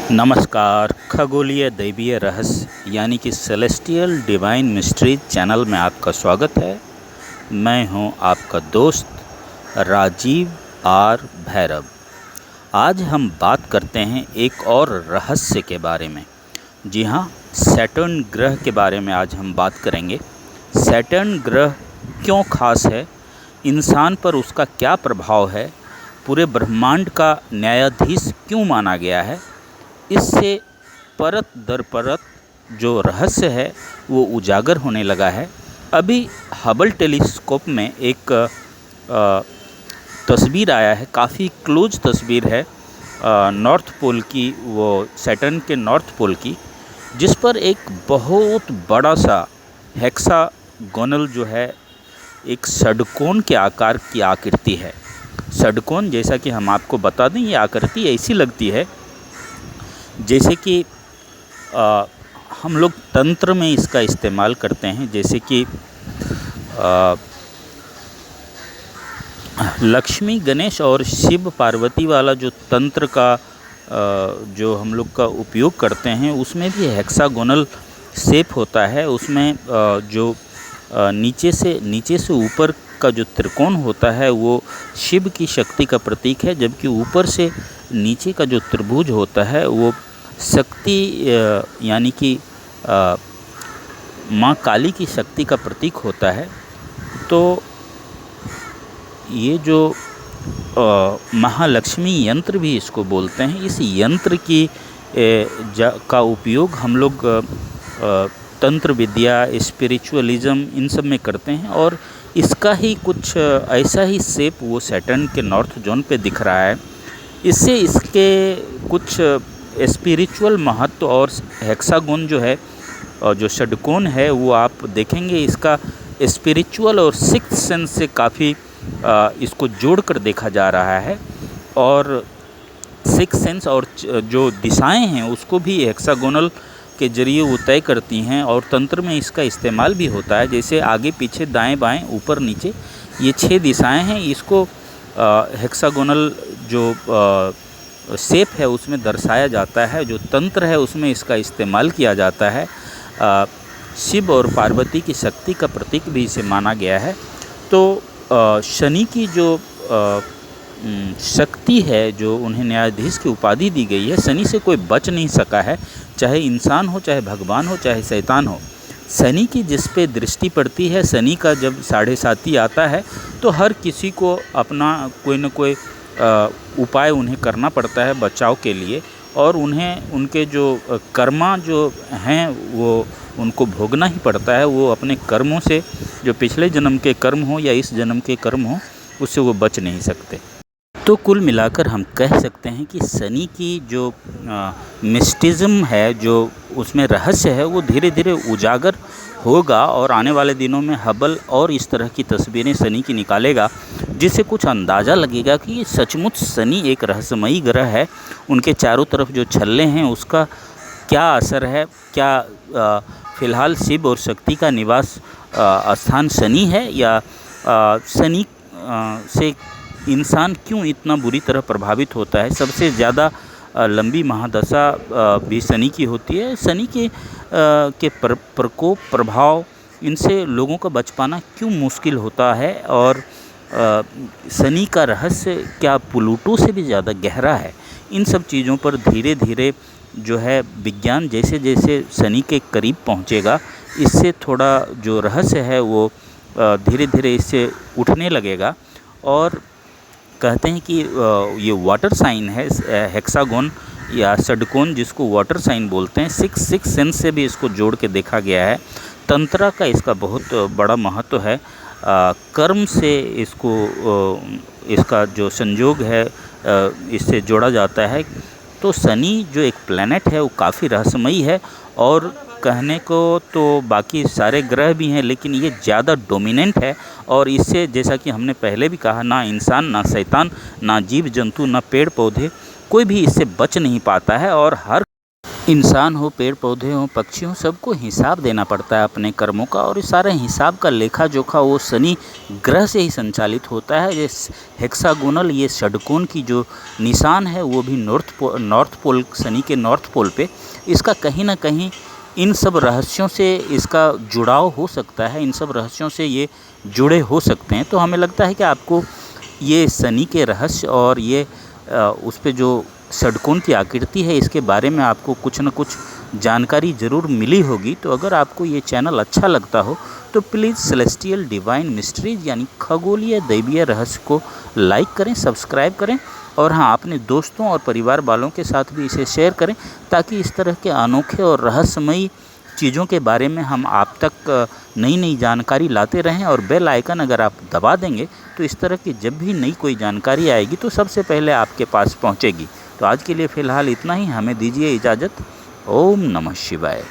नमस्कार। खगोलीय दैवीय रहस्य यानी कि सेलेस्टियल डिवाइन मिस्ट्री चैनल में आपका स्वागत है। मैं हूं आपका दोस्त राजीव आर भैरव। आज हम बात करते हैं एक और रहस्य के बारे में। जी हाँ, सैटर्न ग्रह के बारे में आज हम बात करेंगे। सैटर्न ग्रह क्यों खास है, इंसान पर उसका क्या प्रभाव है, पूरे ब्रह्मांड का न्यायाधीश क्यों माना गया है। इससे परत दर परत जो रहस्य है वो उजागर होने लगा है। अभी हबल टेलीस्कोप में एक तस्वीर आया है, काफ़ी क्लोज तस्वीर है नॉर्थ पोल की, वो सैटर्न के नॉर्थ पोल की, जिस पर एक बहुत बड़ा सा हेक्सागोनल जो है एक षटकोण के आकार की आकृति है। षटकोण, जैसा कि हम आपको बता दें, ये आकृति ऐसी लगती है जैसे कि हम लोग तंत्र में इसका इस्तेमाल करते हैं। जैसे कि लक्ष्मी गणेश और शिव पार्वती वाला जो तंत्र का जो हम लोग का उपयोग करते हैं, उसमें भी हेक्सागोनल शेप होता है। उसमें जो नीचे से ऊपर का जो त्रिकोण होता है वो शिव की शक्ति का प्रतीक है, जबकि ऊपर से नीचे का जो त्रिभुज होता है वो शक्ति यानी कि माँ काली की शक्ति का प्रतीक होता है। तो ये जो महालक्ष्मी यंत्र भी इसको बोलते हैं, इस यंत्र की का उपयोग हम लोग तंत्र विद्या, स्पिरिचुअलिज्म, इन सब में करते हैं। और इसका ही कुछ ऐसा ही शेप वो सैटर्न के नॉर्थ जोन पे दिख रहा है। इससे इसके कुछ स्पिरिचुअल महत्व और हेक्सागोन जो है और जो षटकोण है वो आप देखेंगे, इसका स्पिरिचुअल और सिक्स्थ सेंस से काफ़ी इसको जोड़कर देखा जा रहा है। और सिक्स्थ सेंस और जो दिशाएं हैं उसको भी हेक्सागोनल के जरिए वो तय करती हैं, और तंत्र में इसका इस्तेमाल भी होता है। जैसे आगे पीछे, दाएं बाएं, ऊपर नीचे, ये 6 दिशाएं हैं। इसको हेक्सागोनल जो शेप है उसमें दर्शाया जाता है। जो तंत्र है उसमें इसका इस्तेमाल किया जाता है। शिव और पार्वती की शक्ति का प्रतीक भी इसे माना गया है। तो शनि की जो शक्ति है, जो उन्हें न्यायाधीश की उपाधि दी गई है, शनि से कोई बच नहीं सका है, चाहे इंसान हो, चाहे भगवान हो, चाहे शैतान हो। शनि की जिस पे दृष्टि पड़ती है, शनि का जब 7.5 आता है तो हर किसी को अपना कोई न कोई उपाय उन्हें करना पड़ता है बचाव के लिए, और उन्हें उनके जो कर्मा जो हैं वो उनको भोगना ही पड़ता है। वो अपने कर्मों से, जो पिछले जन्म के कर्म हो या इस जन्म के कर्म हो, उससे वो बच नहीं सकते। तो कुल मिलाकर हम कह सकते हैं कि शनि की जो मिस्टिज्म है, जो उसमें रहस्य है, वो धीरे धीरे उजागर होगा। और आने वाले दिनों में हबल और इस तरह की तस्वीरें शनि की निकालेगा, जिससे कुछ अंदाज़ा लगेगा कि सचमुच शनि एक रहस्यमयी ग्रह है। उनके चारों तरफ जो छल्ले हैं उसका क्या असर है, क्या फ़िलहाल शिव और शक्ति का निवास स्थान शनि है, या शनि से इंसान क्यों इतना बुरी तरह प्रभावित होता है। सबसे ज़्यादा लंबी महादशा भी शनि की होती है। शनि के प्रकोप, प्रभाव, इनसे लोगों का बच पाना क्यों मुश्किल होता है, और शनि का रहस्य क्या प्लूटो से भी ज़्यादा गहरा है। इन सब चीज़ों पर धीरे धीरे जो है विज्ञान जैसे जैसे शनि के करीब पहुँचेगा, इससे थोड़ा जो रहस्य है वो धीरे धीरे इससे उठने लगेगा। और कहते हैं कि ये वाटर साइन है, हेक्सागोन या षटकोण, जिसको वाटर साइन बोलते हैं। सिक्स सेंस से भी इसको जोड़ के देखा गया है। तंत्र का इसका बहुत बड़ा महत्व है। कर्म से इसका जो संयोग है इससे जोड़ा जाता है। तो शनि जो एक प्लैनेट है वो काफ़ी रहस्यमयी है, और कहने को तो बाकी सारे ग्रह भी हैं, लेकिन ये ज़्यादा डोमिनेंट है। और इससे, जैसा कि हमने पहले भी कहा, ना इंसान, ना शैतान, ना जीव जंतु, ना पेड़ पौधे, कोई भी इससे बच नहीं पाता है। और इंसान हो, पेड़ पौधे हों, पक्षी हों, सबको हिसाब देना पड़ता है अपने कर्मों का, और इस सारे हिसाब का लेखा जोखा वो शनि ग्रह से ही संचालित होता है। ये हेक्सागोनल, ये षटकोण की जो निशान है वो भी नॉर्थ पोल, शनि के नॉर्थ पोल पे, इसका कहीं ना कहीं इन सब रहस्यों से इसका जुड़ाव हो सकता है, इन सब रहस्यों से ये जुड़े हो सकते हैं। तो हमें लगता है कि आपको ये शनि के रहस्य और ये उस पे जो षटकोण की आकृति है इसके बारे में आपको कुछ न कुछ जानकारी ज़रूर मिली होगी। तो अगर आपको ये चैनल अच्छा लगता हो तो प्लीज़ सेलेस्टियल डिवाइन मिस्ट्रीज़ यानी खगोलीय दैवीय रहस्य को लाइक करें, सब्सक्राइब करें, और हाँ, अपने दोस्तों और परिवार वालों के साथ भी इसे शेयर करें, ताकि इस तरह के अनोखे और रहस्यमयी चीज़ों के बारे में हम आप तक नई नई जानकारी लाते रहें। और बेल आइकन अगर आप दबा देंगे तो इस तरह की जब भी नई कोई जानकारी आएगी तो सबसे पहले आपके पास पहुंचेगी। तो आज के लिए फ़िलहाल इतना ही, हमें दीजिए इजाज़त। ओम नमः शिवाय।